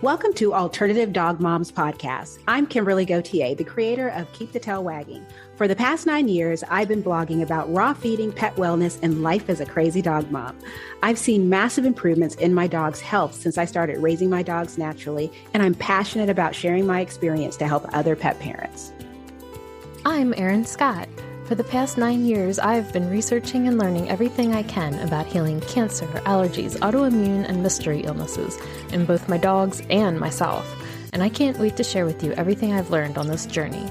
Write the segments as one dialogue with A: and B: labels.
A: Welcome to Alternative Dog Moms Podcast. I'm Kimberly Gauthier, the creator of Keep the Tail Wagging. For the past 9 years, I've been blogging about raw feeding, pet wellness, and life as a crazy dog mom. I've seen massive improvements in my dog's health since I started raising my dogs naturally, and I'm passionate about sharing my experience to help other pet parents.
B: I'm Erin Scott. For the past 9 years, I've been researching and learning everything I can about healing cancer, allergies, autoimmune, and mystery illnesses in both my dogs and myself, and I can't wait to share with you everything I've learned on this journey.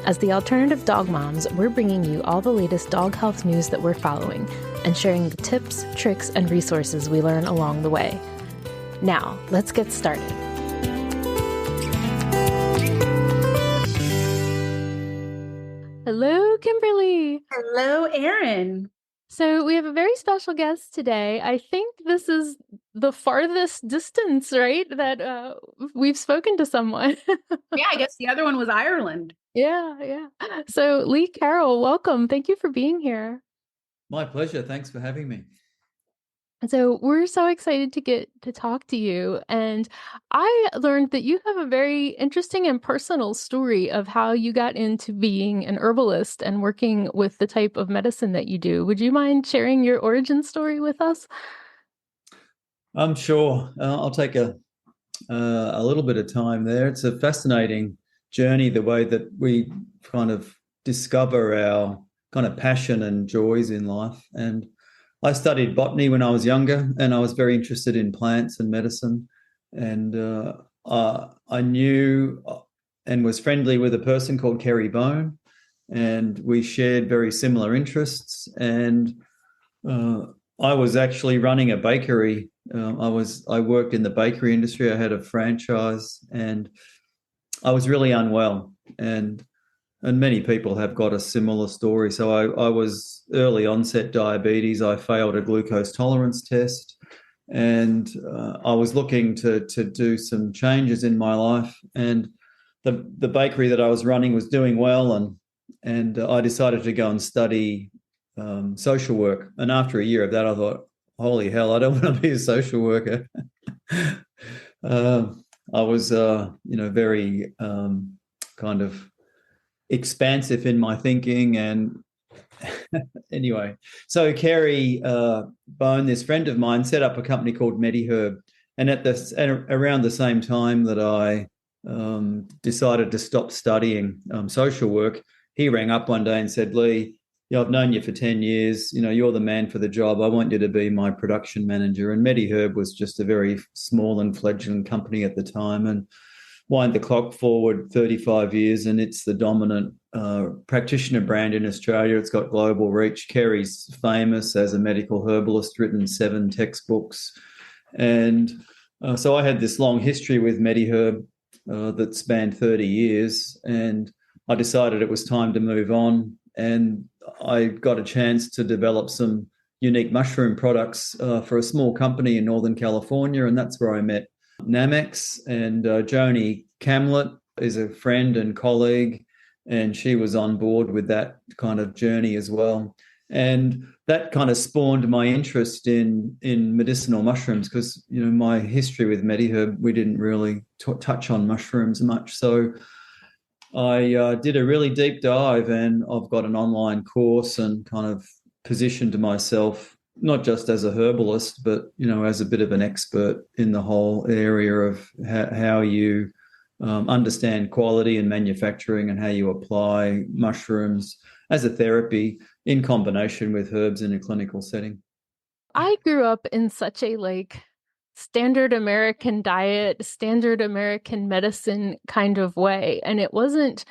B: As the Alternative Dog Moms, we're bringing you all the latest dog health news that we're following and sharing the tips, tricks, and resources we learn along the way. Now, let's get started. Hello, Kimberly.
A: Hello, Erin.
B: So we have a very special guest today. I think this is the farthest distance, right, that we've spoken to someone.
A: Yeah, I guess the other one was Ireland.
B: Yeah. So Lee Carroll, welcome. Thank you for being here.
C: My pleasure. Thanks for having me.
B: So we're so excited to get to talk to you. And I learned that you have a very interesting and personal story of how you got into being an herbalist and working with the type of medicine that you do. Would you mind sharing your origin story with us?
C: I'm sure. I'll take a little bit of time there. It's a fascinating journey, the way that we kind of discover our kind of passion and joys in life. And I studied botany when I was younger, and I was very interested in plants and medicine. And I knew and was friendly with a person called Kerry Bone, and we shared very similar interests. And I was actually running a bakery. I worked in the bakery industry. I had a franchise, and I was really unwell. And many people have got a similar story. So I was early onset diabetes. I failed a glucose tolerance test, and I was looking to do some changes in my life. And the bakery that I was running was doing well, and I decided to go and study social work. And after a year of that, I thought, holy hell, I don't want to be a social worker. I was, very kind of expansive in my thinking. And anyway, so Kerry Bone, this friend of mine, set up a company called MediHerb. And around the same time that I decided to stop studying social work, he rang up one day and said, Lee, I've known you for 10 years. You're the man for the job. I want you to be my production manager. And MediHerb was just a very small and fledgling company at the time. And wind the clock forward 35 years, and it's the dominant practitioner brand in Australia. It's got global reach. Kerry's famous as a medical herbalist, written 7 textbooks. And so I had this long history with MediHerb that spanned 30 years, and I decided it was time to move on. And I got a chance to develop some unique mushroom products for a small company in Northern California, and that's where I met Namex. And Joni Camlet is a friend and colleague, and she was on board with that kind of journey as well. And that kind of spawned my interest in medicinal mushrooms, because my history with MediHerb, we didn't really touch on mushrooms much. So I did a really deep dive, and I've got an online course and kind of positioned myself not just as a herbalist, but, as a bit of an expert in the whole area of how you understand quality and manufacturing, and how you apply mushrooms as a therapy in combination with herbs in a clinical setting.
B: I grew up in such a standard American diet, standard American medicine kind of way. And it wasn't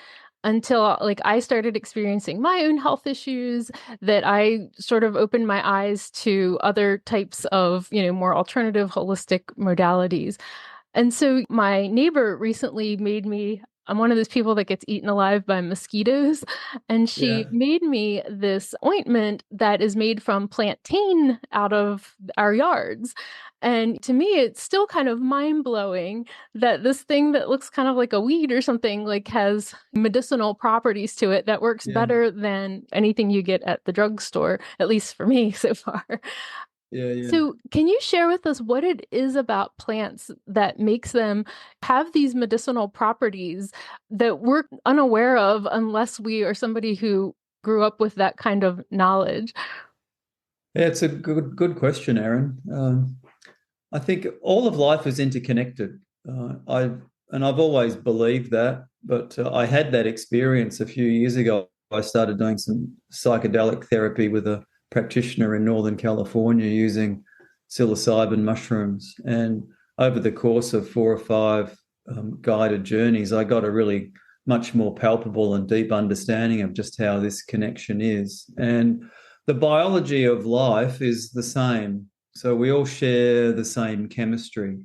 B: until I started experiencing my own health issues that I sort of opened my eyes to other types of, more alternative holistic modalities. And so my neighbor recently I'm one of those people that gets eaten alive by mosquitoes. And she made me this ointment that is made from plantain out of our yards. And to me, it's still kind of mind-blowing that this thing that looks kind of like a weed or something has medicinal properties to it that works better than anything you get at the drugstore, at least for me so far.
C: Yeah.
B: So, can you share with us what it is about plants that makes them have these medicinal properties that we're unaware of unless we are somebody who grew up with that kind of knowledge?
C: Yeah, it's a good question, Erin. I think all of life is interconnected. I've always believed that, but I had that experience a few years ago. I started doing some psychedelic therapy with a practitioner in Northern California using psilocybin mushrooms, and over the course of 4 or 5 guided journeys, I got a really much more palpable and deep understanding of just how this connection is. And the biology of life is the same. So we all share the same chemistry,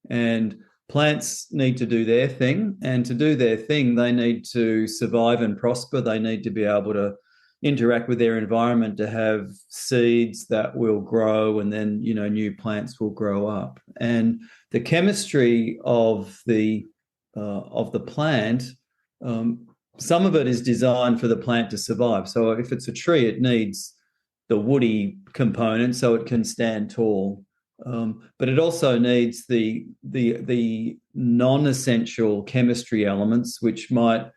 C: and plants need to do their thing. And to do their thing, they need to survive and prosper. They need to be able to interact with their environment to have seeds that will grow, and then new plants will grow up. And the chemistry of the plant, some of it is designed for the plant to survive. So if it's a tree, it needs the woody component so it can stand tall. But it also needs the non-essential chemistry elements, which might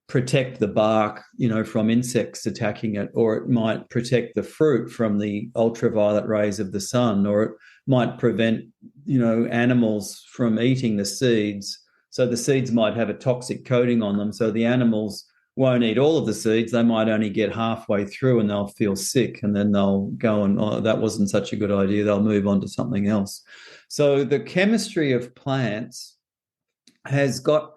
C: protect the bark, from insects attacking it, or it might protect the fruit from the ultraviolet rays of the sun, or it might prevent, animals from eating the seeds. So the seeds might have a toxic coating on them, so the animals won't eat all of the seeds. They might only get halfway through and they'll feel sick, and then they'll go and, oh, that wasn't such a good idea. They'll move on to something else. So the chemistry of plants has got,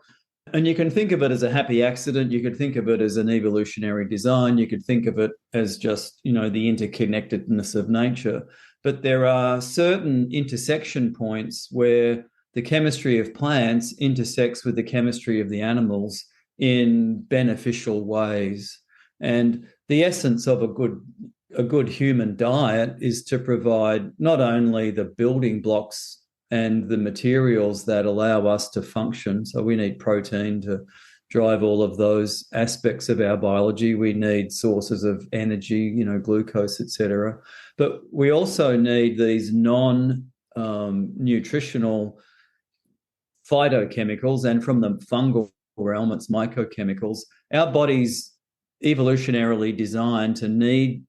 C: and you can think of it as a happy accident. You could think of it as an evolutionary design. You could think of it as just, the interconnectedness of nature. But there are certain intersection points where the chemistry of plants intersects with the chemistry of the animals in beneficial ways. And the essence of a good human diet is to provide not only the building blocks and the materials that allow us to function. So we need protein to drive all of those aspects of our biology. We need sources of energy, glucose, etc. But we also need these non-nutritional phytochemicals, and from the fungal realm, it's mycochemicals. Our body's evolutionarily designed to need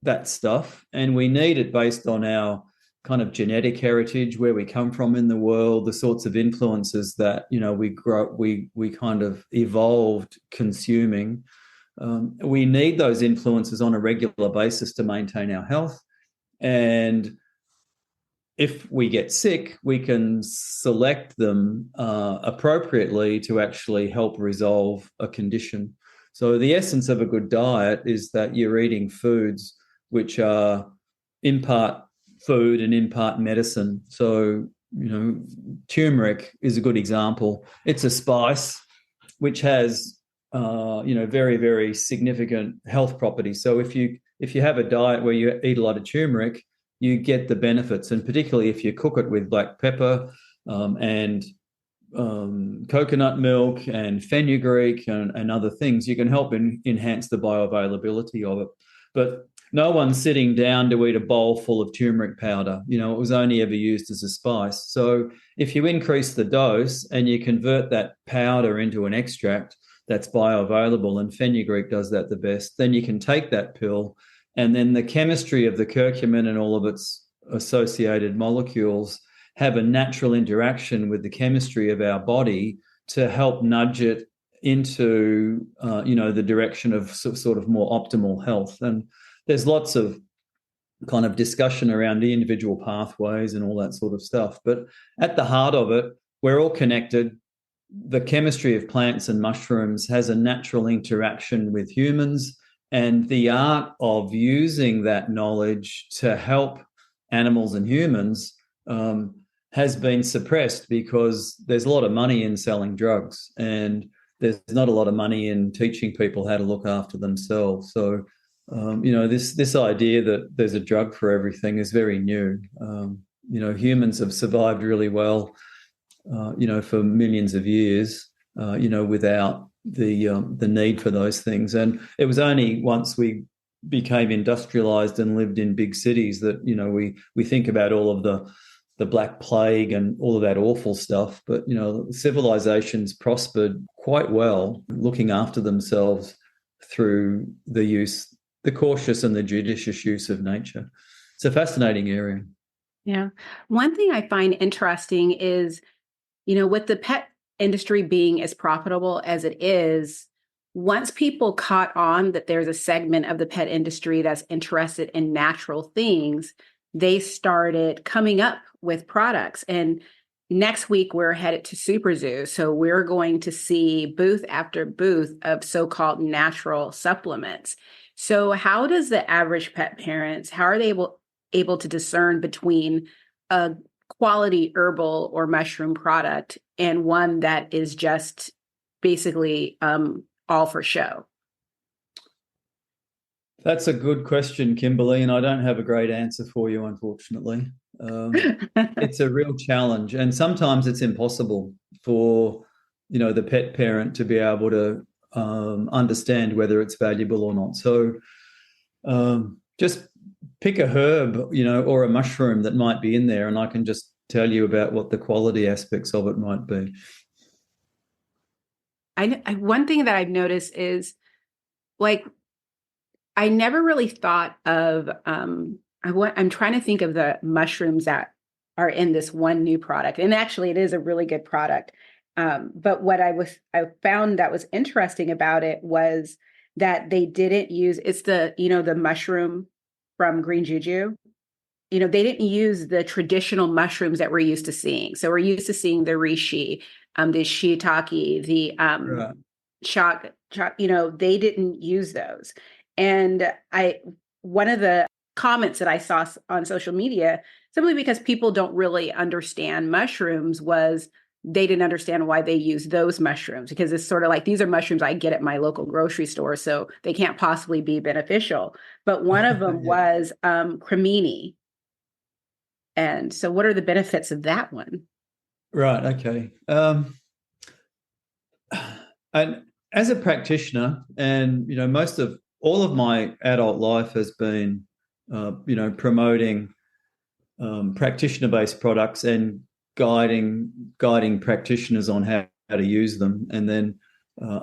C: that stuff, and we need it based on our kind of genetic heritage, where we come from in the world, the sorts of influences that we kind of evolved consuming. We need those influences on a regular basis to maintain our health. And if we get sick, we can select them appropriately to actually help resolve a condition. So the essence of a good diet is that you're eating foods which are in part food and in part medicine. So, turmeric is a good example. It's a spice which has, very, very significant health properties. So if you have a diet where you eat a lot of turmeric, you get the benefits. And particularly if you cook it with black pepper and coconut milk and fenugreek and other things, you can help enhance the bioavailability of it. But no one's sitting down to eat a bowl full of turmeric powder. It was only ever used as a spice. So if you increase the dose and you convert that powder into an extract that's bioavailable, and fenugreek does that the best, then you can take that pill, and then the chemistry of the curcumin and all of its associated molecules have a natural interaction with the chemistry of our body to help nudge it into, the direction of sort of more optimal health. And there's lots of kind of discussion around the individual pathways and all that sort of stuff. But at the heart of it, we're all connected. The chemistry of plants and mushrooms has a natural interaction with humans, and the art of using that knowledge to help animals and humans has been suppressed because there's a lot of money in selling drugs, and there's not a lot of money in teaching people how to look after themselves. So, this idea that there's a drug for everything is very new. Humans have survived really well, for millions of years, without the need for those things. And it was only once we became industrialized and lived in big cities that, we think about all of the Black Plague and all of that awful stuff. But, civilizations prospered quite well, looking after themselves through the cautious and the judicious use of nature. It's a fascinating area.
A: Yeah. One thing I find interesting is, with the pet industry being as profitable as it is, once people caught on that there's a segment of the pet industry that's interested in natural things, they started coming up with products. And next week, we're headed to Super Zoo. So we're going to see booth after booth of so-called natural supplements. So how does the average pet parents, how are they able to discern between a quality herbal or mushroom product and one that is just basically all for show?
C: That's a good question, Kimberly, and I don't have a great answer for you, unfortunately. It's a real challenge, and sometimes it's impossible for the pet parent to be able to understand whether it's valuable or not. So just pick a herb, or a mushroom that might be in there, and I can just tell you about what the quality aspects of it might be.
A: One thing that I've noticed is, like, I never really thought of, I'm trying to think of the mushrooms that are in this one new product. And actually it is a really good product. But what I found that was interesting about it was that they didn't use, it's the mushroom from Green Juju. They didn't use the traditional mushrooms that we're used to seeing. So we're used to seeing the reishi, the shiitake, the
C: Right.
A: shock, they didn't use those. And one of the comments that I saw on social media, simply because people don't really understand mushrooms, was they didn't understand why they use those mushrooms, because it's sort of like, these are mushrooms I get at my local grocery store, so they can't possibly be beneficial. But one of them was cremini. And so what are the benefits of that one?
C: Right. Okay. And as a practitioner, and most of all of my adult life has been, promoting practitioner-based products and guiding practitioners on how to use them, and then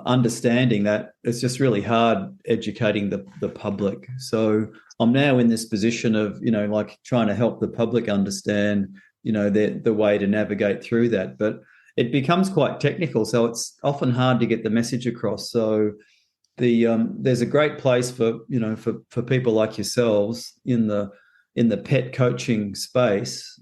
C: understanding that it's just really hard educating the public. So I'm now in this position of, like trying to help the public understand, the way to navigate through that. But it becomes quite technical, so it's often hard to get the message across. So there's a great place for people like yourselves in the pet coaching space,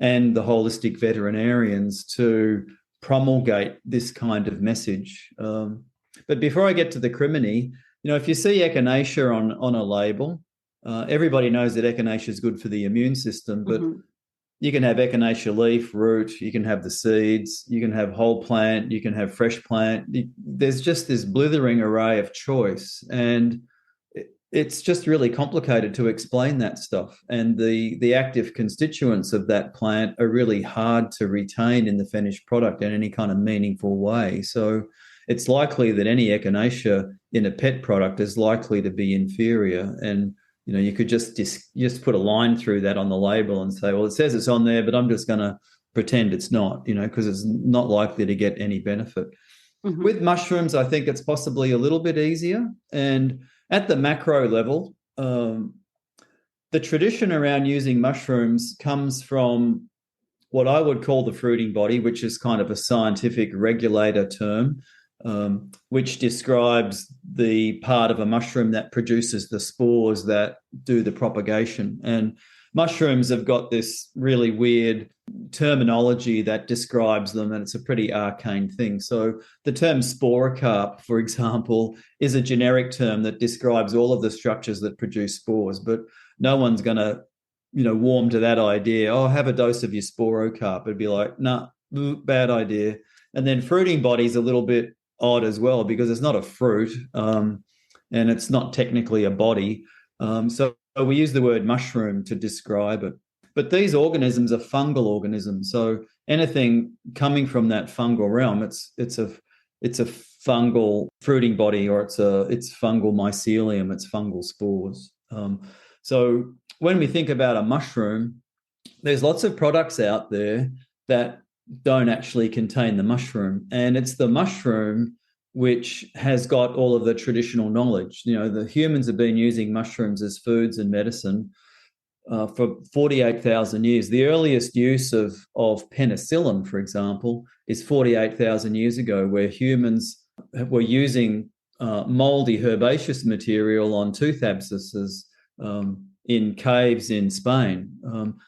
C: and the holistic veterinarians to promulgate this kind of message. But before I get to the criminy, if you see echinacea on a label, everybody knows that echinacea is good for the immune system, but you can have echinacea leaf, root, you can have the seeds, you can have whole plant, you can have fresh plant. There's just this blithering array of choice, and it's just really complicated to explain that stuff. And the active constituents of that plant are really hard to retain in the finished product in any kind of meaningful way. So it's likely that any echinacea in a pet product is likely to be inferior. And you could just put a line through that on the label and say, well, it says it's on there, but I'm just going to pretend it's not, because it's not likely to get any benefit. Mm-hmm. With mushrooms, I think it's possibly a little bit easier. And at the macro level, the tradition around using mushrooms comes from what I would call the fruiting body, which is kind of a scientific regulator term, which describes the part of a mushroom that produces the spores that do the propagation. And mushrooms have got this really weird terminology that describes them, and it's a pretty arcane thing. So the term sporocarp, for example, is a generic term that describes all of the structures that produce spores, but no one's going to, warm to that idea. Oh, have a dose of your sporocarp. It'd be like, nah, bad idea. And then fruiting body is a little bit odd as well, because it's not a fruit, and it's not technically a body. So we use the word mushroom to describe it. But these organisms are fungal organisms. So anything coming from that fungal realm, it's a fungal fruiting body, or it's fungal mycelium, it's fungal spores. So when we think about a mushroom, there's lots of products out there that don't actually contain the mushroom, and it's the mushroom which has got all of the traditional knowledge. The humans have been using mushrooms as foods and medicine for 48,000 years. The earliest use of penicillin, for example, is 48,000 years ago, where humans were using moldy herbaceous material on tooth abscesses in caves in Spain,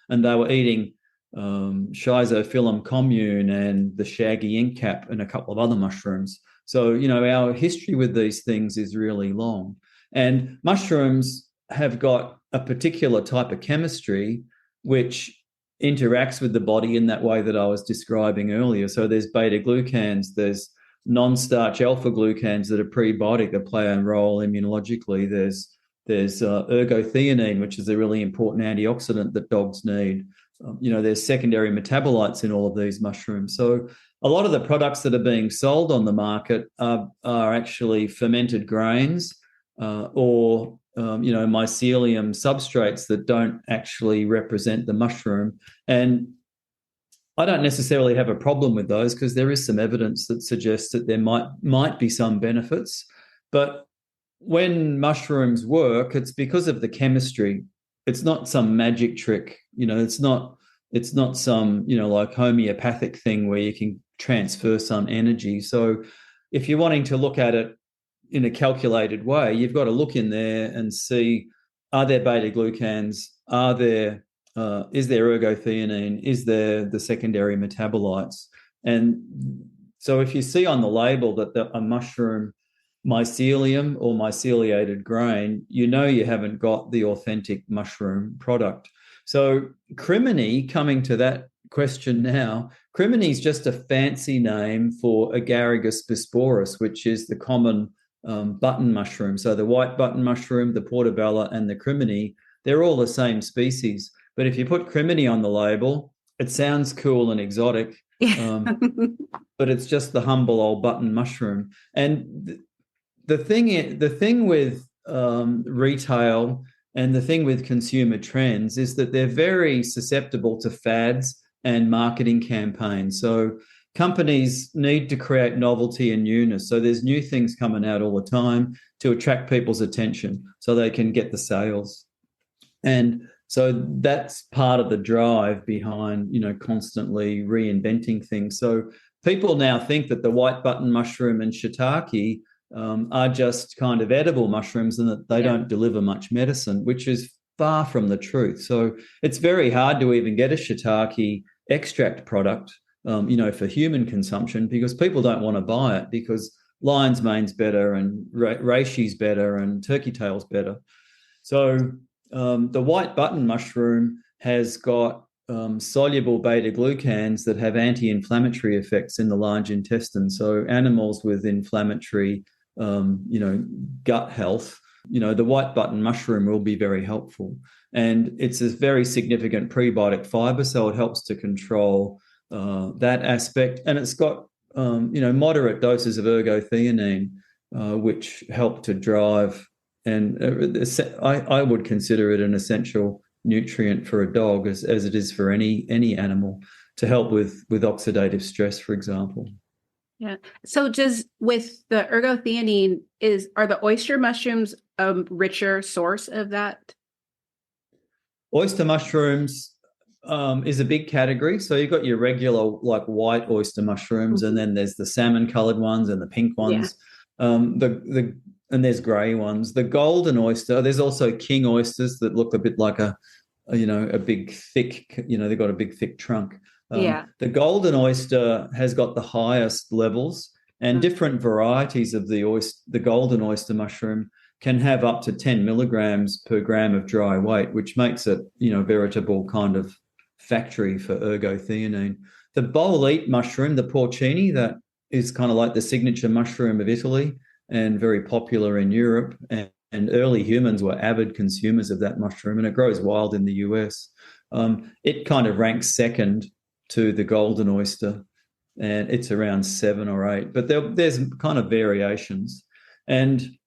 C: and they were eating Schizophyllum commune and the shaggy inkcap and a couple of other mushrooms. So, our history with these things is really long. And mushrooms have got a particular type of chemistry which interacts with the body in that way that I was describing earlier. So there's beta-glucans, there's non-starch alpha-glucans that are prebiotic that play a role immunologically. There's ergothioneine, which is a really important antioxidant that dogs need. There's secondary metabolites in all of these mushrooms. So a lot of the products that are being sold on the market are actually fermented grains or mycelium substrates that don't actually represent the mushroom. And I don't necessarily have a problem with those, because there is some evidence that suggests that there might be some benefits. But when mushrooms work, it's because of the chemistry. It's not some magic trick. It's not some, like homeopathic thing where you can transfer some energy. So if you're wanting to look at it in a calculated way, you've got to look in there and see, are there beta-glucans? Is there ergothioneine? Is there the secondary metabolites? And so if you see on the label that a mushroom mycelium or myceliated grain, you haven't got the authentic mushroom product. So crimini, coming to that question now, crimini is just a fancy name for Agaricus bisporus, which is the common button mushroom. So the white button mushroom, the portobello, and the crimini, they're all the same species. But if you put crimini on the label, it sounds cool and exotic, but it's just the humble old button mushroom. And the thing with retail and the thing with consumer trends is that they're very susceptible to fads and marketing campaigns. So companies need to create novelty and newness. So there's new things coming out all the time to attract people's attention so they can get the sales. And so that's part of the drive behind, constantly reinventing things. So people now think that the white button mushroom and shiitake are just kind of edible mushrooms and that they don't deliver much medicine, which is far from the truth. So it's very hard to even get a shiitake extract product, for human consumption, because people don't want to buy it because lion's mane's better and reishi's better and turkey tail's better. So the white button mushroom has got soluble beta-glucans that have anti-inflammatory effects in the large intestine. So animals with inflammatory, gut health, the white button mushroom will be very helpful. And it's a very significant prebiotic fiber, so it helps to control that aspect. And it's got, moderate doses of ergothioneine, which help to drive. And I would consider it an essential nutrient for a dog, as it is for any animal, to help with oxidative stress, for example.
A: Yeah. So with the ergothioneine, are the oyster mushrooms a richer source of that?
C: Oyster mushrooms is a big category. So you've got your regular like white oyster mushrooms, and then there's the salmon coloured ones and the pink ones. Yeah. And there's grey ones. The golden oyster, there's also king oysters that look a bit like a big thick, they've got a big thick trunk. The golden oyster has got the highest levels, and different varieties of the golden oyster mushroom can have up to 10 milligrams per gram of dry weight, which makes it, a veritable kind of factory for ergothioneine. The bolete mushroom, the porcini, that is kind of like the signature mushroom of Italy and very popular in Europe. And early humans were avid consumers of that mushroom, and it grows wild in the US. It kind of ranks second to the golden oyster. and it's around 7 or 8. But there's kind of variations. And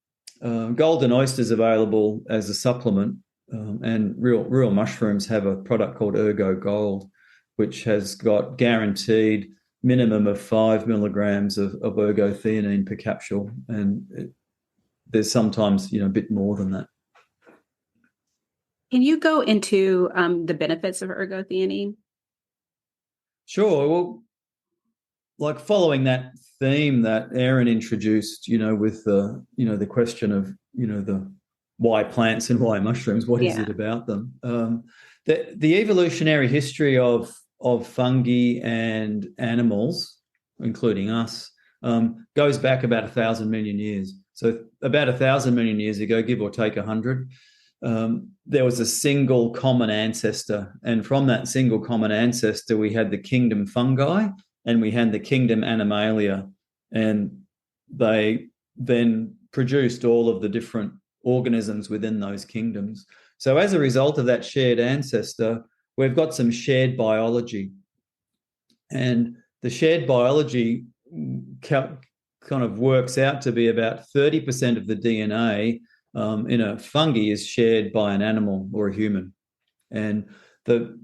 C: golden oyster is available as a supplement, and real mushrooms have a product called Ergo Gold, which has got guaranteed minimum of 5 milligrams of ergothioneine per capsule, and there's sometimes a bit more than that.
A: Can you go into the benefits of ergothioneine?
C: Sure. Well, like following that theme that Erin introduced, with the question of the why plants and why mushrooms, what is it about them? The evolutionary history of fungi and animals, including us, goes back about 1,000 million years. So about 1,000 million years ago, give or take 100, there was a single common ancestor. And from that single common ancestor, we had the kingdom fungi and we had the kingdom animalia. And they then produced all of the different organisms within those kingdoms. So as a result of that shared ancestor, we've got some shared biology. And the shared biology kind of works out to be about 30% of the DNA in a fungi is shared by an animal or a human. And the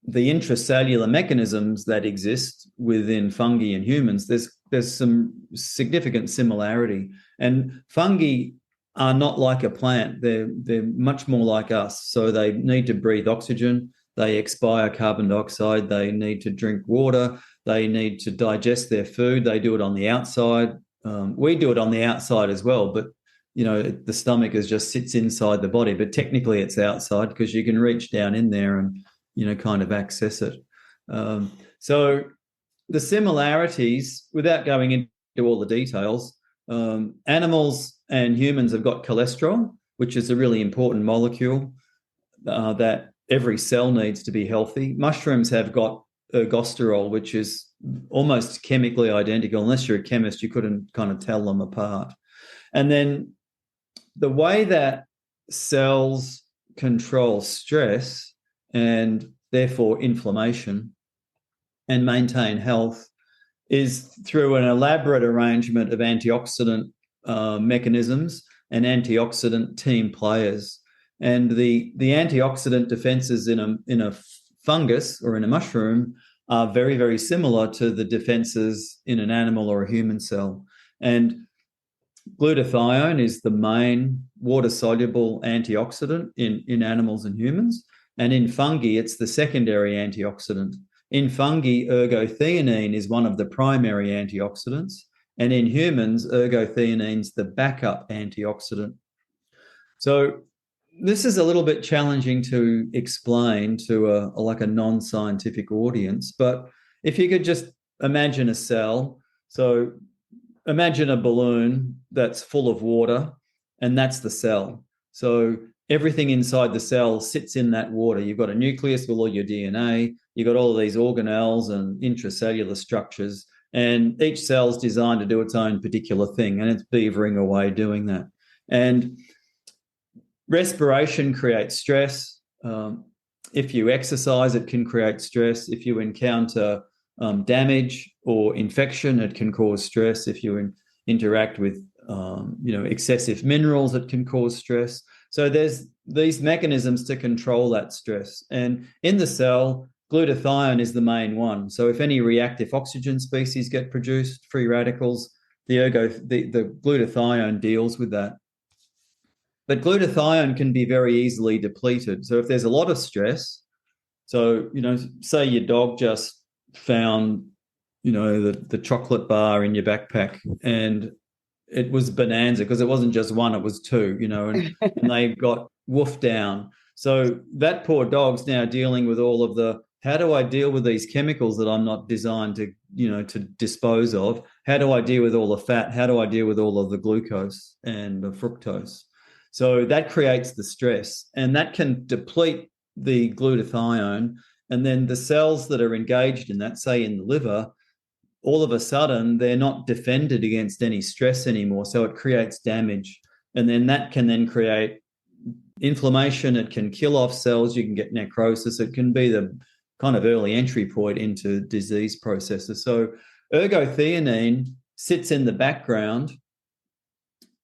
C: intracellular mechanisms that exist within fungi and humans, there's some significant similarity. And fungi are not like a plant. They're much more like us. So they need to breathe oxygen. They expire carbon dioxide. They need to drink water. They need to digest their food. They do it on the outside. We do it on the outside as well, but the stomach just sits inside the body, but technically it's outside because you can reach down in there and kind of access it. So the similarities, without going into all the details, animals and humans have got cholesterol, which is a really important molecule that every cell needs to be healthy. Mushrooms have got ergosterol, which is almost chemically identical. Unless you're a chemist, you couldn't kind of tell them apart. And then the way that cells control stress and therefore inflammation and maintain health is through an elaborate arrangement of antioxidant mechanisms and antioxidant team players. And the antioxidant defenses in a fungus or in a mushroom are very, very similar to the defenses in an animal or a human cell. And glutathione is the main water-soluble antioxidant in animals and humans. And in fungi, it's the secondary antioxidant. In fungi, ergothioneine is one of the primary antioxidants. And in humans, ergothioneine is the backup antioxidant. So this is a little bit challenging to explain to a non-scientific audience. But if you could just imagine a cell. So imagine a balloon that's full of water, and that's the cell. So everything inside the cell sits in that water. You've got a nucleus with all your DNA. You've got all of these organelles and intracellular structures, and each cell is designed to do its own particular thing, and it's beavering away doing that. And respiration creates stress. If you exercise, it can create stress. If you encounter damage or infection, it can cause stress. If you interact with excessive minerals, it can cause stress. So there's these mechanisms to control that stress. And in the cell, glutathione is the main one. So if any reactive oxygen species get produced, free radicals, the glutathione deals with that. But glutathione can be very easily depleted. So if there's a lot of stress, so, say your dog just found, the chocolate bar in your backpack, and it was bonanza because it wasn't just one, it was two, and they got woofed down. So that poor dog's now dealing with all of the, how do I deal with these chemicals that I'm not designed to, to dispose of? How do I deal with all the fat? How do I deal with all of the glucose and the fructose? So that creates the stress, and that can deplete the glutathione. And then the cells that are engaged in that, say in the liver, all of a sudden they're not defended against any stress anymore. So it creates damage. And then that can then create inflammation. It can kill off cells. You can get necrosis. It can be the kind of early entry point into disease processes. So ergothioneine sits in the background,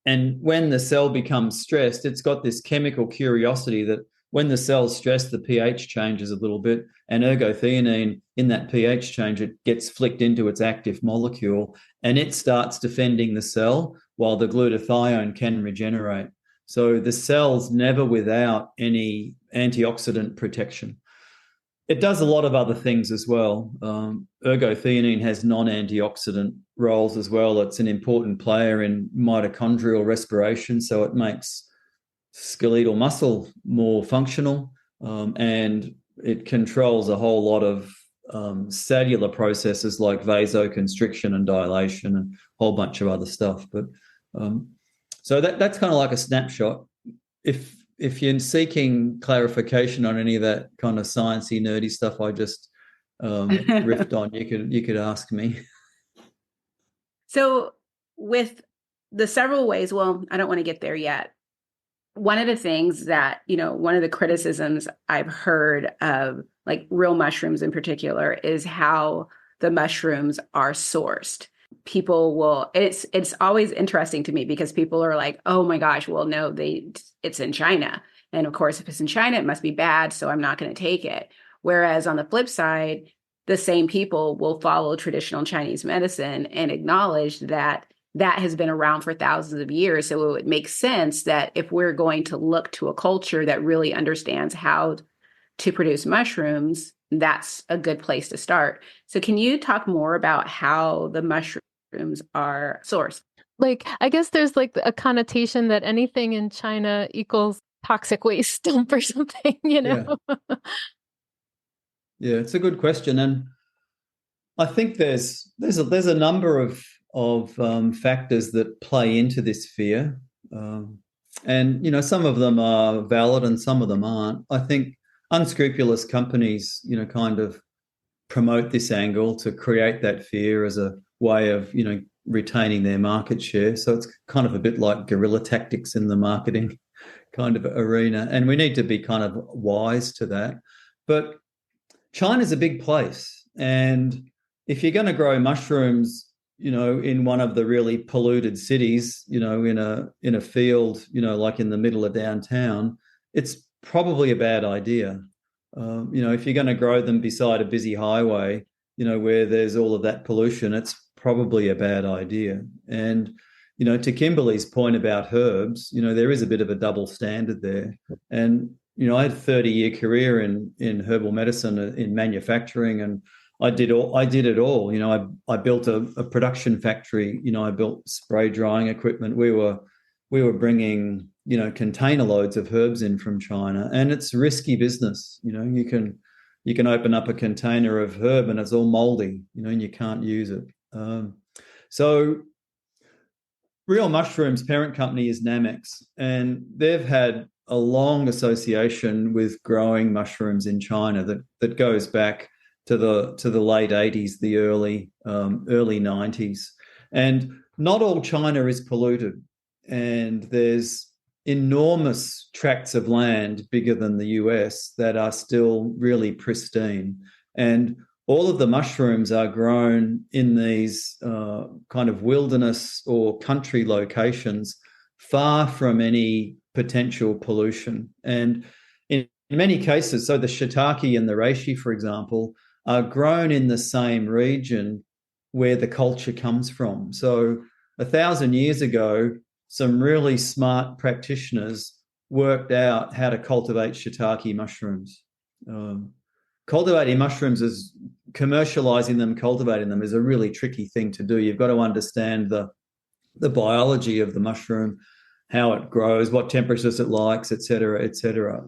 C: and when the cell becomes stressed, it's got this chemical curiosity that when the cell's stressed, the pH changes a little bit, and ergothioneine in that pH change, it gets flicked into its active molecule, and it starts defending the cell while the glutathione can regenerate. So the cell's never without any antioxidant protection. It does a lot of other things as well. Ergothioneine has non-antioxidant roles as well. It's an important player in mitochondrial respiration, so it makes skeletal muscle more functional, and it controls a whole lot of cellular processes like vasoconstriction and dilation and a whole bunch of other stuff. But so that's kind of like a snapshot. If you're seeking clarification on any of that kind of sciencey, nerdy stuff I just riffed on, you could ask me.
A: So with the several ways, well, I don't want to get there yet. One of the things that, one of the criticisms I've heard of like real mushrooms in particular is how the mushrooms are sourced. People will, it's always interesting to me because people are like, oh my gosh, well, no, it's in China. And of course, if it's in China, it must be bad. So I'm not going to take it. Whereas on the flip side, the same people will follow traditional Chinese medicine and acknowledge that has been around for thousands of years. So it would make sense that if we're going to look to a culture that really understands how to produce mushrooms, that's a good place to start. So can you talk more about how the mushrooms are sourced?
B: Like, I guess there's like a connotation that anything in China equals toxic waste dump or something,
C: Yeah, it's a good question. And I think there's a number of factors that play into this fear. And, some of them are valid and some of them aren't. I think unscrupulous companies, kind of promote this angle to create that fear as a way of, retaining their market share. So it's kind of a bit like guerrilla tactics in the marketing kind of arena. And we need to be kind of wise to that. But China's a big place. And if you're going to grow mushrooms, in one of the really polluted cities, in a field, like in the middle of downtown, it's probably a bad idea. If you're going to grow them beside a busy highway, where there's all of that pollution, it's probably a bad idea. And, to Kimberly's point about herbs, there is a bit of a double standard there. And, I had a 30-year career in herbal medicine, in manufacturing, and I did it all. I built a production factory. I built spray drying equipment. We were bringing, container loads of herbs in from China, and it's risky business. You can open up a container of herb and it's all moldy, and you can't use it. So Real Mushrooms' parent company is Namex, and they've had a long association with growing mushrooms in China that goes back to the late 80s, the early 90s. And not all China is polluted. And there's enormous tracts of land bigger than the US that are still really pristine. And all of the mushrooms are grown in these kind of wilderness or country locations far from any potential pollution. And in many cases, so the shiitake and the reishi, for example, are grown in the same region where the culture comes from. So 1,000 years ago, some really smart practitioners worked out how to cultivate shiitake mushrooms. Cultivating mushrooms is commercializing them, cultivating them is a really tricky thing to do. You've got to understand the biology of the mushroom, how it grows, what temperatures it likes, et cetera, et cetera.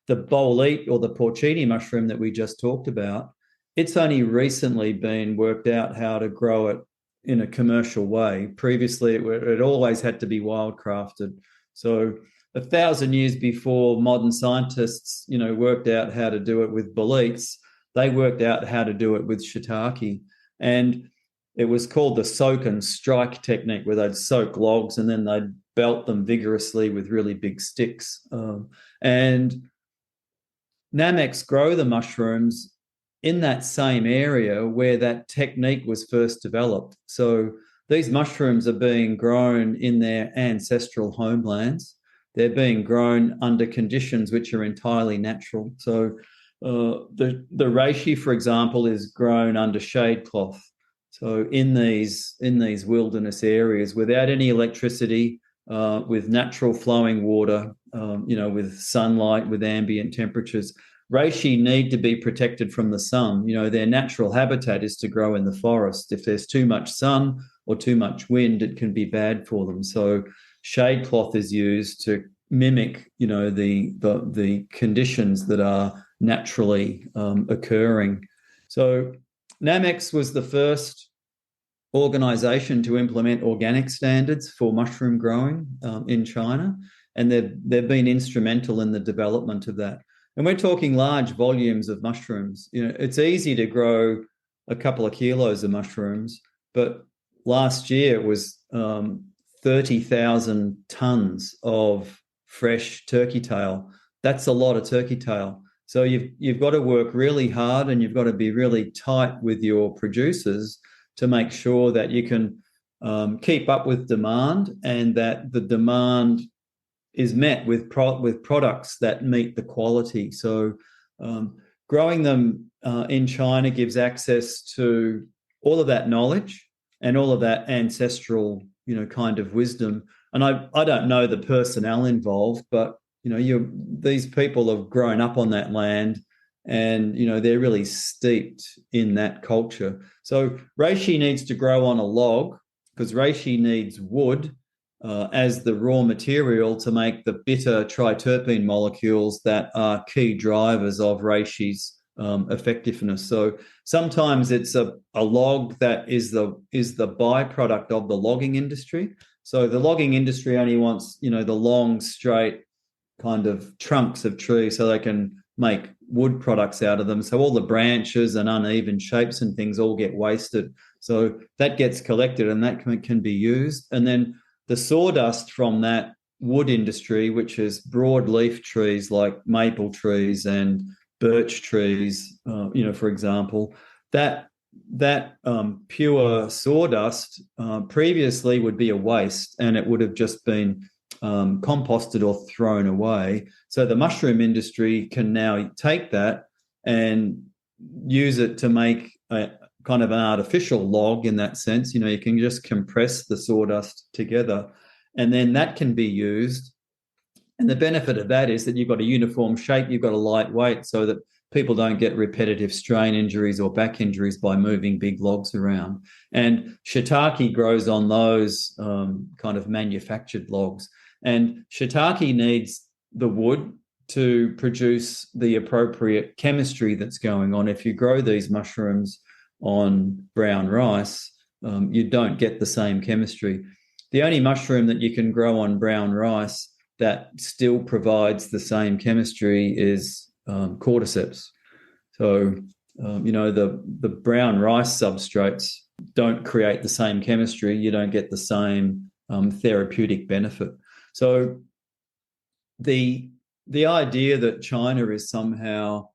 C: The bolete or the porcini mushroom that we just talked about, it's only recently been worked out how to grow it in a commercial way. Previously, it always had to be wildcrafted. So 1,000 years before modern scientists, worked out how to do it with boletes, they worked out how to do it with shiitake. And it was called the soak and strike technique, where they'd soak logs and then they'd belt them vigorously with really big sticks. And Namex grow the mushrooms in that same area where that technique was first developed. So these mushrooms are being grown in their ancestral homelands. They're being grown under conditions which are entirely natural. So the reishi, for example, is grown under shade cloth. So in these wilderness areas, without any electricity, with natural flowing water, with sunlight, with ambient temperatures, reishi need to be protected from the sun. Their natural habitat is to grow in the forest. If there's too much sun or too much wind, it can be bad for them. So shade cloth is used to mimic, the conditions that are naturally occurring. So Namex was the first organisation to implement organic standards for mushroom growing in China, and they've been instrumental in the development of that. And we're talking large volumes of mushrooms. It's easy to grow a couple of kilos of mushrooms, but last year it was 30,000 tons of fresh turkey tail. That's a lot of turkey tail. So you've got to work really hard, and you've got to be really tight with your producers to make sure that you can keep up with demand, and that the demand is met with products that meet the quality. So growing them in China gives access to all of that knowledge and all of that ancestral, kind of wisdom. And I don't know the personnel involved, but these people have grown up on that land, and they're really steeped in that culture. So reishi needs to grow on a log, because reishi needs wood as the raw material to make the bitter triterpene molecules that are key drivers of reishi's effectiveness. So sometimes it's a log that is the byproduct of the logging industry. So the logging industry only wants, the long, straight kind of trunks of trees so they can make wood products out of them. So all the branches and uneven shapes and things all get wasted. So that gets collected, and that can be used. And then the sawdust from that wood industry, which is broadleaf trees like maple trees and birch trees, for example, that pure sawdust previously would be a waste, and it would have just been composted or thrown away. So the mushroom industry can now take that and use it to make a kind of an artificial log in that sense. You can just compress the sawdust together, and then that can be used. And the benefit of that is that you've got a uniform shape, you've got a light weight, so that people don't get repetitive strain injuries or back injuries by moving big logs around. And shiitake grows on those kind of manufactured logs. And shiitake needs the wood to produce the appropriate chemistry that's going on. If you grow these mushrooms on brown rice, you don't get the same chemistry. The only mushroom that you can grow on brown rice that still provides the same chemistry is cordyceps. So, the brown rice substrates don't create the same chemistry. You don't get the same therapeutic benefit. So the idea that China is somehow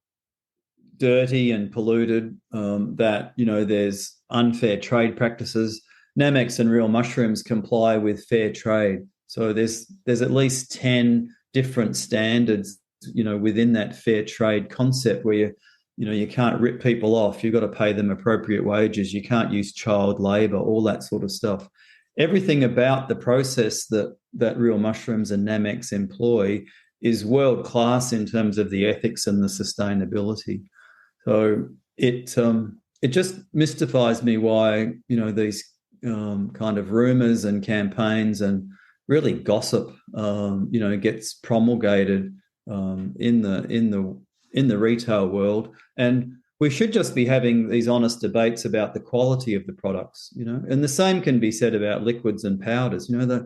C: dirty and polluted, that, there's unfair trade practices, Namex and Real Mushrooms comply with fair trade. So there's at least 10 different standards, within that fair trade concept, where you can't rip people off. You've got to pay them appropriate wages. You can't use child labour, all that sort of stuff. Everything about the process that Real Mushrooms and Namex employ is world class in terms of the ethics and the sustainability. So it just mystifies me why these kind of rumours and campaigns and really gossip gets promulgated in the retail world. And we should just be having these honest debates about the quality of the products, and the same can be said about liquids and powders. At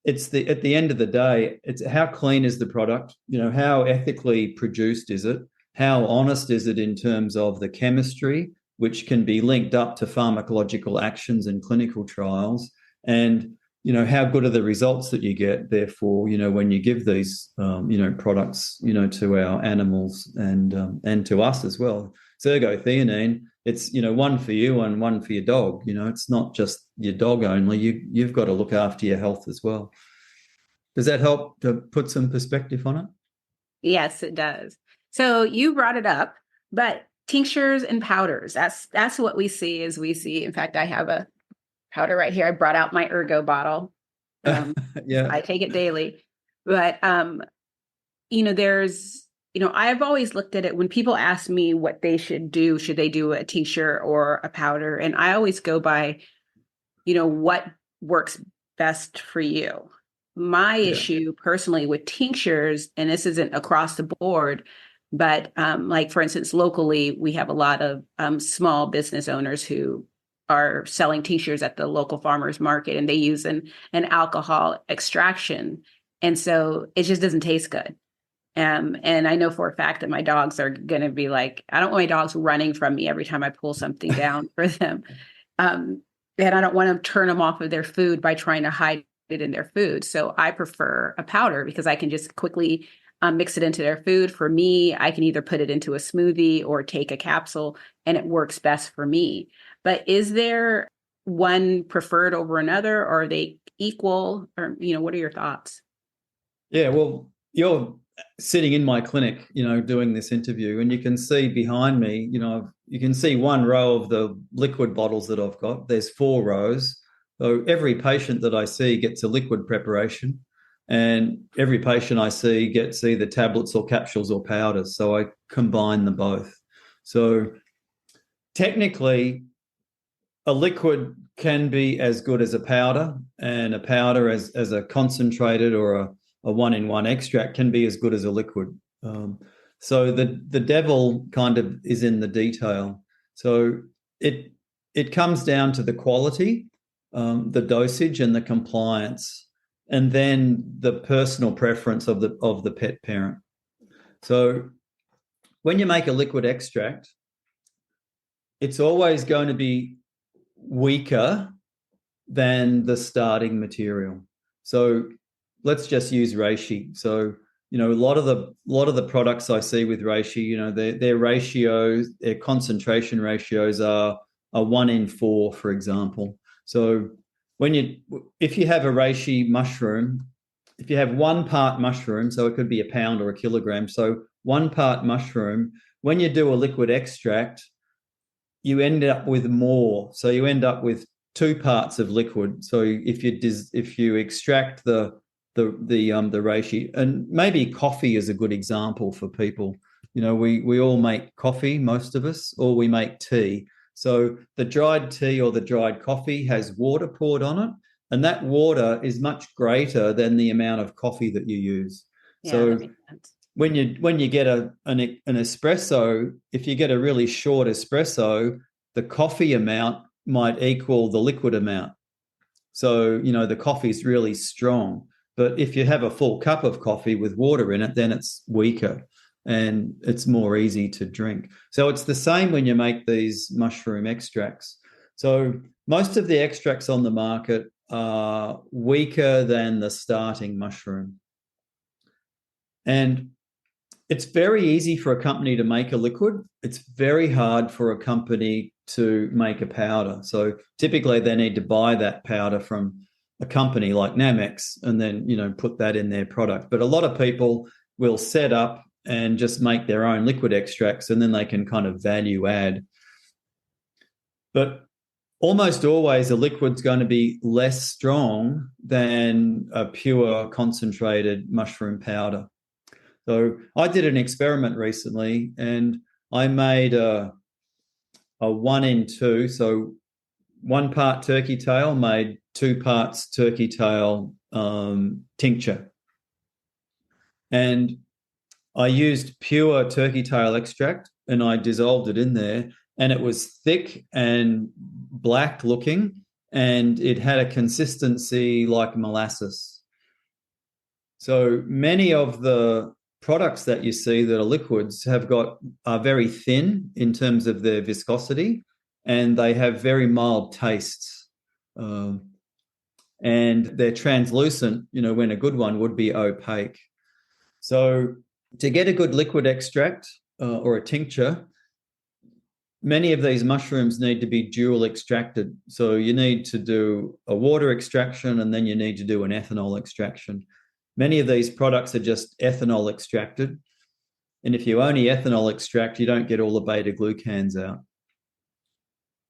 C: the end of the day, it's how clean is the product, how ethically produced is it, how honest is it in terms of the chemistry, which can be linked up to pharmacological actions and clinical trials, and how good are the results that you get, therefore, when you give these, products, to our animals and to us as well. It's ergothioneine. It's, one for you and one for your dog. It's not just your dog only. You've got to look after your health as well. Does that help to put some perspective on it?
A: Yes, it does. So you brought it up, but tinctures and powders, that's what we see. In fact, I have a powder right here. I brought out my ergo bottle.
C: Yeah.
A: I take it daily. But, I've always looked at it when people ask me what they should do. Should they do a tincture or a powder? And I always go by, what works best for you. My issue personally with tinctures, and this isn't across the board, but like, for instance, locally, we have a lot of small business owners who are selling tinctures at the local farmers market, and they use an alcohol extraction. And so it just doesn't taste good. And I know for a fact that my dogs are going to be like, I don't want my dogs running from me every time I pull something down for them. And I don't want to turn them off of their food by trying to hide it in their food. So I prefer a powder because I can just quickly mix it into their food. For me, I can either put it into a smoothie or take a capsule, and it works best for me. But is there one preferred over another, or are they equal? Or, what are your thoughts?
C: Yeah, well, you're sitting in my clinic, doing this interview, and you can see behind me, you can see one row of the liquid bottles that I've got. There's 4 rows. So every patient that I see gets a liquid preparation, and every patient I see gets either tablets or capsules or powders. So I combine them both. So technically, a liquid can be as good as a powder, and a powder as a concentrated or a 1-in-1 extract can be as good as a liquid. So the devil kind of is in the detail. So it comes down to the quality, the dosage, and the compliance, and then the personal preference of the pet parent. So when you make a liquid extract, it's always going to be weaker than the starting material. So let's just use reishi. So, a lot of the products I see with reishi, their ratios, their concentration ratios are 1-in-4, for example. So if you have a reishi mushroom, if you have 1 part mushroom, so it could be a pound or a kilogram, so 1 part mushroom, when you do a liquid extract, you end up with more. So you end up with 2 parts of liquid. So if you extract the reishi, and maybe coffee is a good example for people. We all make coffee, most of us, or we make tea. So the dried tea or the dried coffee has water poured on it, and that water is much greater than the amount of coffee that you use.
A: Yeah,
C: so
A: that makes sense.
C: When you get an espresso, if you get a really short espresso, the coffee amount might equal the liquid amount. So, the coffee is really strong. But if you have a full cup of coffee with water in it, then it's weaker and it's more easy to drink. So it's the same when you make these mushroom extracts. So most of the extracts on the market are weaker than the starting mushroom. And it's very easy for a company to make a liquid. It's very hard for a company to make a powder. So typically they need to buy that powder from a company like Namex and then, put that in their product. But a lot of people will set up and just make their own liquid extracts, and then they can kind of value add. But almost always a liquid's going to be less strong than a pure concentrated mushroom powder. So I did an experiment recently, and I made a 1-in-2. So 1 part turkey tail made 2 parts turkey tail tincture. And I used pure turkey tail extract, and I dissolved it in there, and it was thick and black looking, and it had a consistency like molasses. So many of the products that you see that are liquids are very thin in terms of their viscosity, and they have very mild tastes. and they're translucent, when a good one would be opaque. So to get a good liquid extract or a tincture, many of these mushrooms need to be dual extracted. So you need to do a water extraction and then you need to do an ethanol extraction. Many of these products are just ethanol extracted. And if you only ethanol extract, you don't get all the beta-glucans out.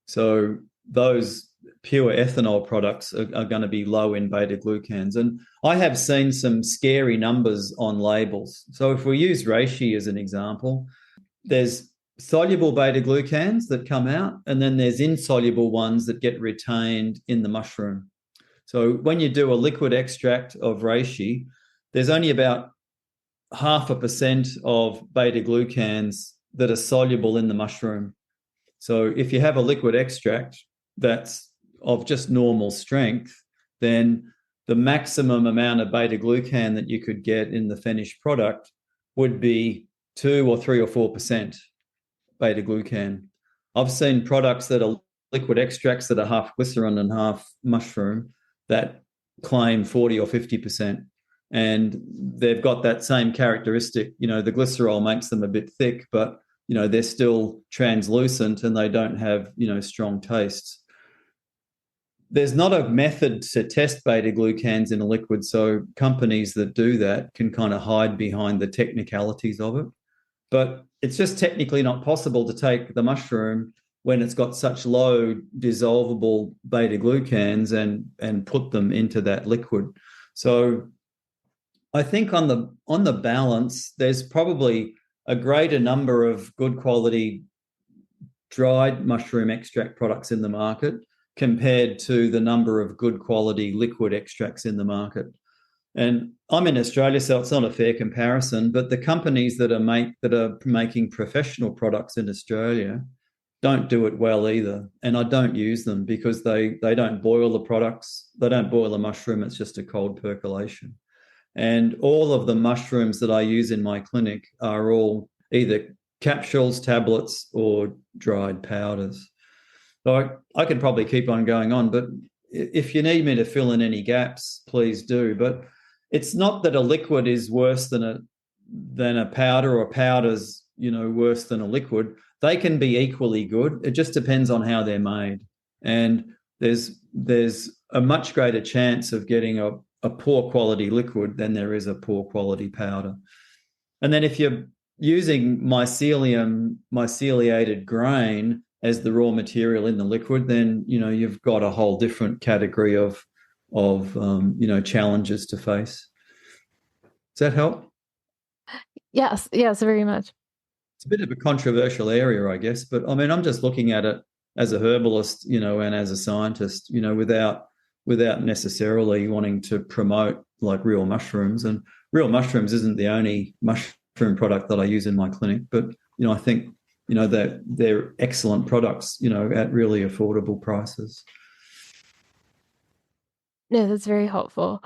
C: So those pure ethanol products are going to be low in beta-glucans. And I have seen some scary numbers on labels. So if we use reishi as an example, there's soluble beta-glucans that come out, and then there's insoluble ones that get retained in the mushroom. So when you do a liquid extract of reishi, there's only about 0.5% of beta-glucans that are soluble in the mushroom. So if you have a liquid extract that's of just normal strength, then the maximum amount of beta-glucan that you could get in the finished product would be 2 or 3 or 4% beta-glucan. I've seen products that are liquid extracts that are half glycerin and half mushroom that claim 40 or 50%. And they've got that same characteristic. The glycerol makes them a bit thick, but, they're still translucent and they don't have, strong tastes. There's not a method to test beta-glucans in a liquid, so companies that do that can kind of hide behind the technicalities of it. But it's just technically not possible to take the mushroom when it's got such low dissolvable beta-glucans and put them into that liquid. So I think on the balance, there's probably a greater number of good quality dried mushroom extract products in the market compared to the number of good quality liquid extracts in the market. And I'm in Australia, so it's not a fair comparison, but the companies that are making professional products in Australia don't do it well either. And I don't use them because they don't boil the products. They don't boil a mushroom. It's just a cold percolation. And all of the mushrooms that I use in my clinic are all either capsules, tablets, or dried powders. So I could probably keep on going on, but if you need me to fill in any gaps, please do. But it's not that a liquid is worse than a powder, or powder's worse than a liquid. They can be equally good. It just depends on how they're made. And there's a much greater chance of getting a poor quality liquid than there is a poor quality powder. And then if you're using myceliated grain as the raw material in the liquid, then you've got a whole different category of challenges to face. Does that help?
B: Yes, very much.
C: It's a bit of a controversial area, I guess, but I mean, I'm just looking at it as a herbalist, and as a scientist, without necessarily wanting to promote like real mushrooms. And real mushrooms isn't the only mushroom product that I use in my clinic, but I think that they're excellent products, at really affordable prices.
B: No, that's very helpful.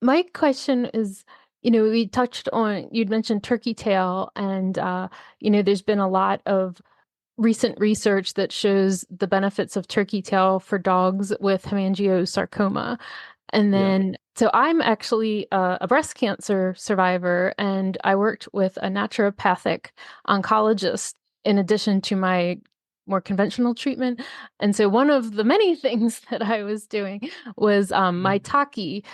B: My question is, we touched on, you'd mentioned turkey tail, and there's been a lot of recent research that shows the benefits of turkey tail for dogs with hemangiosarcoma. And then, so I'm actually a breast cancer survivor, and I worked with a naturopathic oncologist in addition to my more conventional treatment. And so one of the many things that I was doing was maitake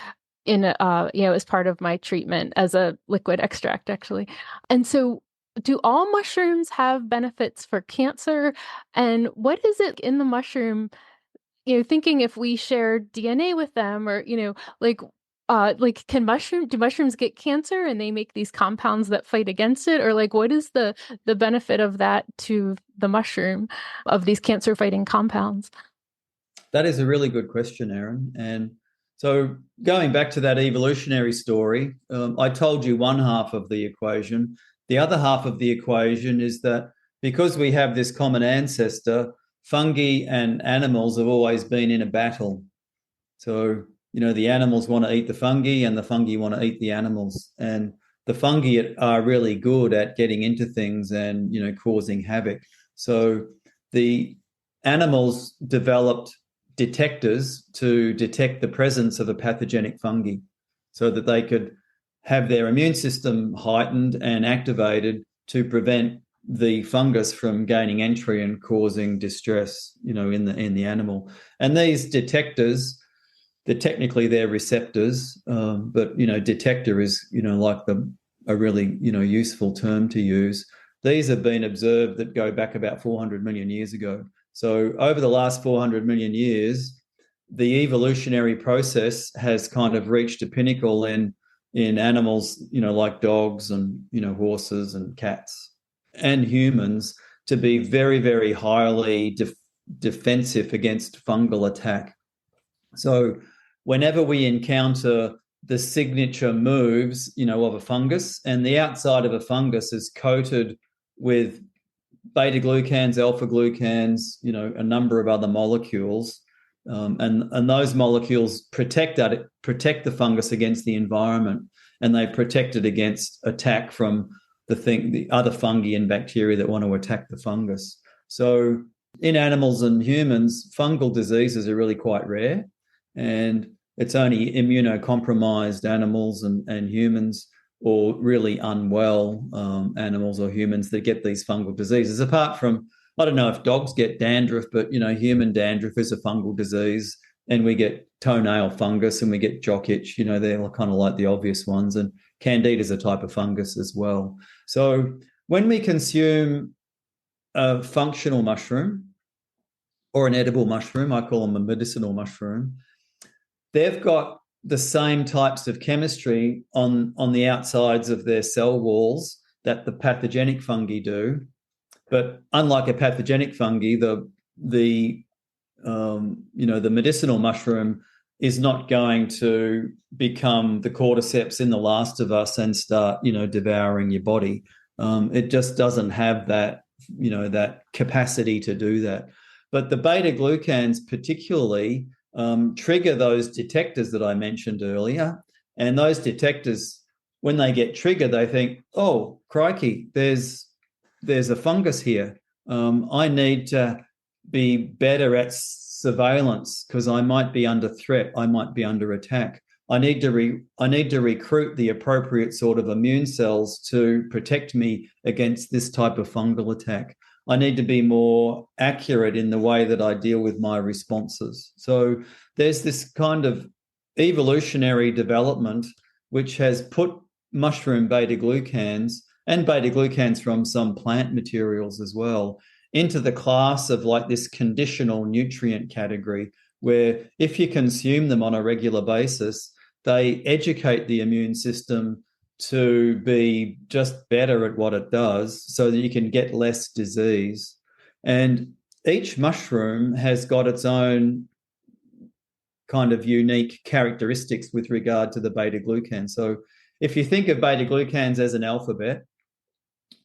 B: as part of my treatment as a liquid extract, actually. And so do all mushrooms have benefits for cancer? And what is it in the mushroom, thinking if we share DNA with them, or, do mushrooms get cancer and they make these compounds that fight against it? Or what is the benefit of that to the mushroom, of these cancer fighting compounds?
C: That is a really good question, Erin. And so going back to that evolutionary story, I told you one half of the equation. The other half of the equation is that because we have this common ancestor, fungi and animals have always been in a battle. So, the animals want to eat the fungi and the fungi want to eat the animals. And the fungi are really good at getting into things and, causing havoc. So the animals developed detectors to detect the presence of a pathogenic fungi so that they could have their immune system heightened and activated to prevent the fungus from gaining entry and causing distress, in the animal. And these detectors, they're receptors, but detector is like a really useful term to use. These have been observed that go back about 400 million years ago. So over the last 400 million years, the evolutionary process has kind of reached a pinnacle in animals, like dogs and horses and cats and humans, to be very, very highly defensive against fungal attack. So whenever we encounter the signature moves, of a fungus, and the outside of a fungus is coated with beta glucans, alpha glucans, a number of other molecules, and those molecules protect the fungus against the environment, and they protect it against attack from the other fungi and bacteria that want to attack the fungus. So in animals and humans, fungal diseases are really quite rare, and it's only immunocompromised animals and humans, or really unwell animals or humans, that get these fungal diseases. Apart from, I don't know if dogs get dandruff, but human dandruff is a fungal disease, and we get toenail fungus and we get jock itch. They're kind of like the obvious ones, and candida is a type of fungus as well. So when we consume a functional mushroom or an edible mushroom, I call them a medicinal mushroom, they've got the same types of chemistry on the outsides of their cell walls that the pathogenic fungi do. But unlike a pathogenic fungi, the medicinal mushroom is not going to become the cordyceps in The Last of Us and start, devouring your body. It just doesn't have that, that capacity to do that. But the beta glucans particularly trigger those detectors that I mentioned earlier. And those detectors, when they get triggered, they think, oh, crikey, there's a fungus here. I need to be better at surveillance because I might be under threat. I might be under attack. I need to recruit the appropriate sort of immune cells to protect me against this type of fungal attack. I need to be more accurate in the way that I deal with my responses. So there's this kind of evolutionary development which has put mushroom beta-glucans and beta-glucans from some plant materials as well into the class of like this conditional nutrient category, where if you consume them on a regular basis, they educate the immune system to be just better at what it does so that you can get less disease. And each mushroom has got its own kind of unique characteristics with regard to the beta-glucan. So if you think of beta-glucans as an alphabet,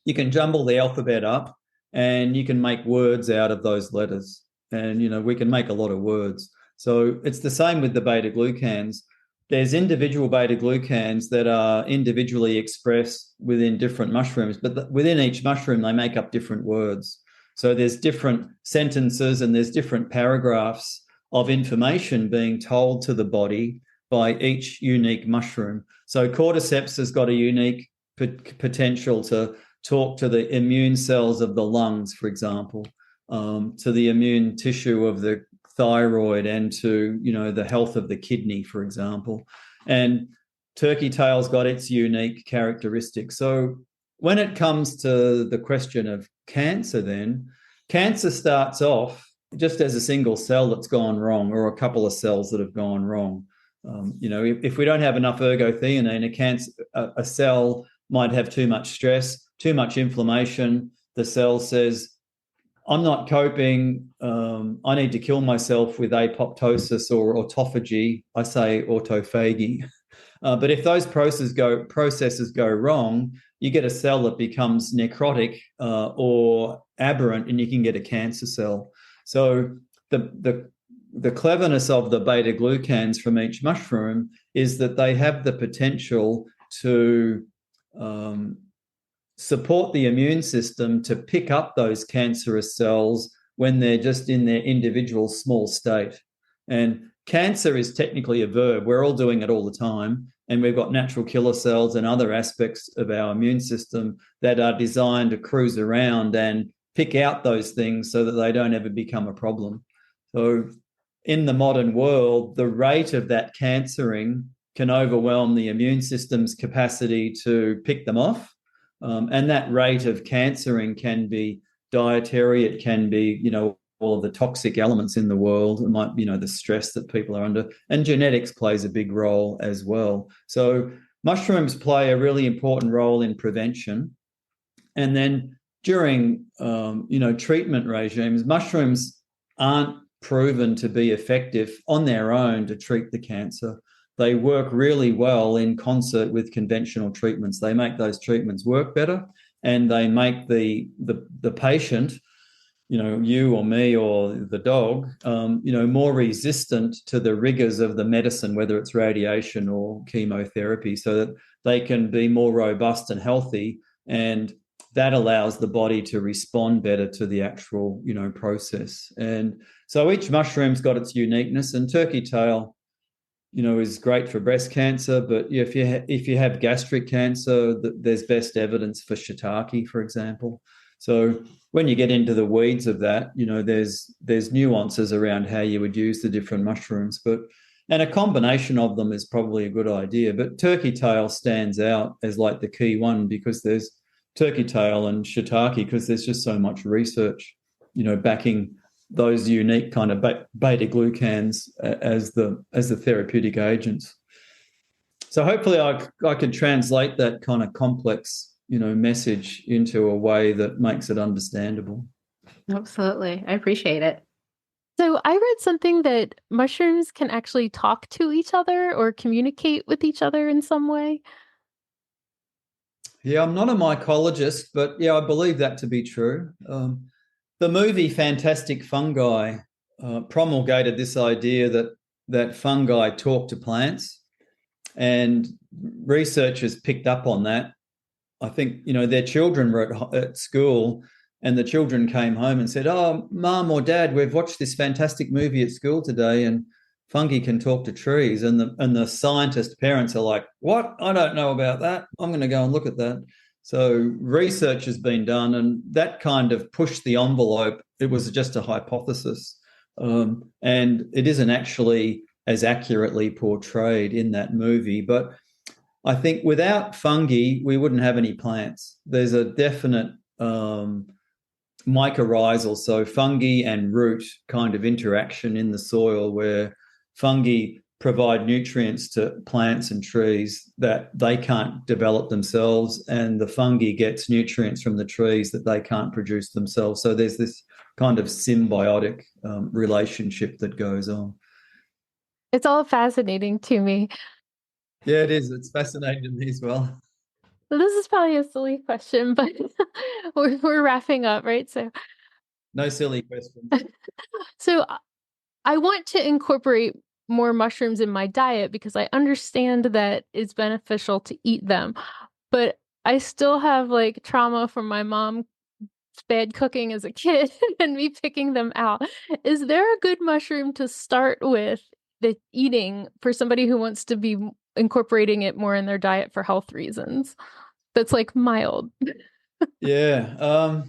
C: you can jumble the alphabet up and you can make words out of those letters. And, we can make a lot of words. So it's the same with the beta-glucans. There's individual beta-glucans that are individually expressed within different mushrooms, but within each mushroom, they make up different words. So there's different sentences and there's different paragraphs of information being told to the body by each unique mushroom. So cordyceps has got a unique potential to talk to the immune cells of the lungs, for example, to the immune tissue of the thyroid and to, the health of the kidney, for example. And turkey tail's got its unique characteristics. So when it comes to the question of cancer, then cancer starts off just as a single cell that's gone wrong or a couple of cells that have gone wrong. If we don't have enough ergothioneine, a cell might have too much stress, too much inflammation. The cell says, I'm not coping. I need to kill myself with apoptosis or autophagy. I say autophagy. But if those processes go wrong, you get a cell that becomes necrotic or aberrant, and you can get a cancer cell. So the cleverness of the beta-glucans from each mushroom is that they have the potential to support the immune system to pick up those cancerous cells when they're just in their individual small state. And cancer is technically a verb. We're all doing it all the time. And we've got natural killer cells and other aspects of our immune system that are designed to cruise around and pick out those things so that they don't ever become a problem. So in the modern world, the rate of that cancering can overwhelm the immune system's capacity to pick them off. And that rate of cancering can be dietary, it can be, all of the toxic elements in the world. It might, the stress that people are under, and genetics plays a big role as well. So mushrooms play a really important role in prevention. And then during, treatment regimes, mushrooms aren't proven to be effective on their own to treat the cancer. They work really well in concert with conventional treatments. They make those treatments work better, and they make the patient, you or me or the dog, more resistant to the rigors of the medicine, whether it's radiation or chemotherapy, so that they can be more robust and healthy. And that allows the body to respond better to the actual, process. And so each mushroom's got its uniqueness, and turkey tail, is great for breast cancer. But if you have gastric cancer, there's best evidence for shiitake, for example. So when you get into the weeds of that, there's nuances around how you would use the different mushrooms, and a combination of them is probably a good idea. But turkey tail stands out as like the key one, because there's turkey tail and shiitake, because there's just so much research, backing those unique kind of beta glucans as the therapeutic agents. So hopefully I could translate that kind of complex, message into a way that makes it understandable.
A: Absolutely. I appreciate it.
B: So I read something that mushrooms can actually talk to each other or communicate with each other in some way.
C: Yeah, I'm not a mycologist, but yeah, I believe that to be true. The movie Fantastic Fungi promulgated this idea that fungi talk to plants, and researchers picked up on that. I think, their children were at school, and the children came home and said, "Oh, Mum or Dad, we've watched this fantastic movie at school today, and fungi can talk to trees." And the scientist parents are like, "What? I don't know about that. I'm going to go and look at that." So research has been done, and that kind of pushed the envelope. It was just a hypothesis, and it isn't actually as accurately portrayed in that movie. But I think without fungi, we wouldn't have any plants. There's a definite mycorrhizal, so fungi and root kind of interaction in the soil, where fungi provide nutrients to plants and trees that they can't develop themselves, and the fungi gets nutrients from the trees that they can't produce themselves. So there's this kind of symbiotic relationship that goes on.
B: It's all fascinating to me.
C: Yeah, it is. It's fascinating to me as well.
B: So this is probably a silly question, but we're wrapping up, right? So
C: No silly question.
B: So I want to incorporate more mushrooms in my diet because I understand that it's beneficial to eat them, but I still have like trauma from my mom's bad cooking as a kid and me picking them out. Is there a good mushroom to start with the eating for somebody who wants to be incorporating it more in their diet for health reasons? That's like mild.
C: Yeah.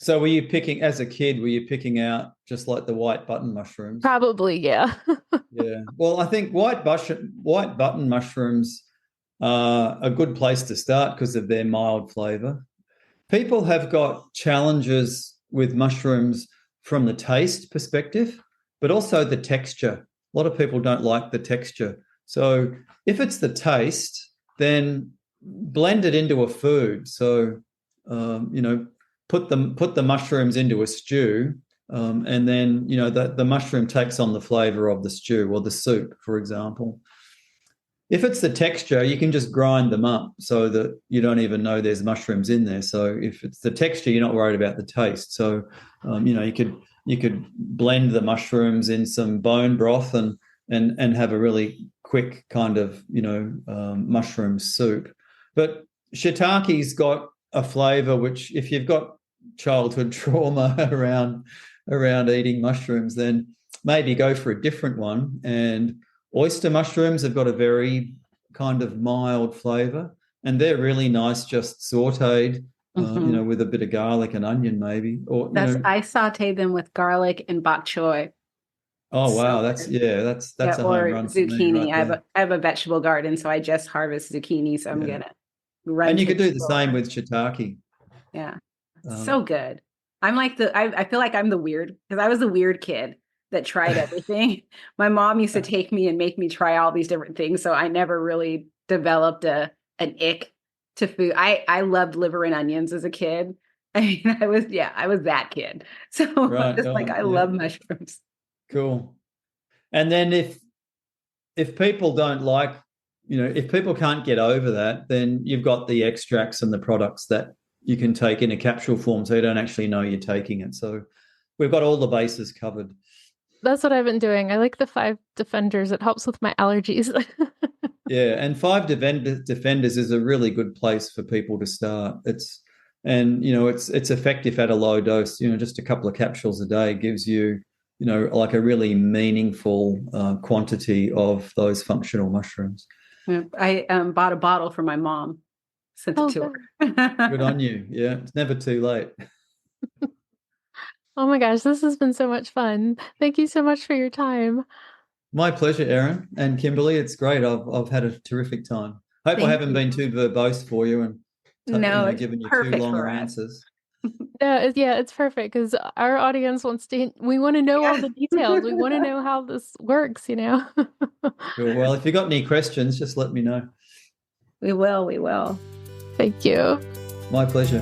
C: So were you picking, as a kid, were you picking out just like the white button mushrooms?
B: Probably, yeah.
C: Yeah. Well, I think white button mushrooms are a good place to start because of their mild flavour. People have got challenges with mushrooms from the taste perspective, but also the texture. A lot of people don't like the texture. So if it's the taste, then blend it into a food. So, put the mushrooms into a stew, and then, the mushroom takes on the flavour of the stew or the soup, for example. If it's the texture, you can just grind them up so that you don't even know there's mushrooms in there. So if it's the texture, you're not worried about the taste. So, you could blend the mushrooms in some bone broth and have a really quick kind of, mushroom soup. But shiitake's got a flavour which, if you've got childhood trauma around eating mushrooms, then maybe go for a different one. And oyster mushrooms have got a very kind of mild flavor, and they're really nice just sauteed, with a bit of garlic and onion maybe. Or
A: I saute them with garlic and bok choy.
C: Oh wow,
A: So
C: that's a home
A: or
C: run for me
A: zucchini.
C: right there.
A: I have a vegetable garden, so I just harvest zucchini. So I'm gonna run.
C: And you
A: to
C: could
A: the
C: do the
A: store.
C: same with shiitake.
A: Yeah, so good. I'm like I feel like I'm the weird, because I was the weird kid that tried everything. My mom used to take me and make me try all these different things, so I never really developed an ick to food. I loved liver and onions as a kid. I mean, I was that kid. So
C: Right.
A: just like I love mushrooms.
C: Cool. And then if people don't like, if people can't get over that, then you've got the extracts and the products that you can take in a capsule form, so you don't actually know you're taking it. So we've got all the bases covered.
B: That's what I've been doing. I like the 5 Defenders. It helps with my allergies.
C: Yeah, and 5 Defenders is a really good place for people to start. It's effective at a low dose. Just a couple of capsules a day gives you, like a really meaningful quantity of those functional mushrooms.
A: I bought a bottle for my mom, sent it to her.
C: Good on you. Yeah, it's never too late.
B: Oh my gosh, this has been so much fun. Thank you so much for your time.
C: My pleasure, Erin and Kimberly. It's great. I've had a terrific time. Hope I haven't been too verbose for you and given you too long answers.
B: Yeah, it's perfect because our audience we want to know all the details. We want to know how this works,
C: Cool. Well, if you got any questions, just let me know.
A: We will.
B: Thank you.
C: My pleasure.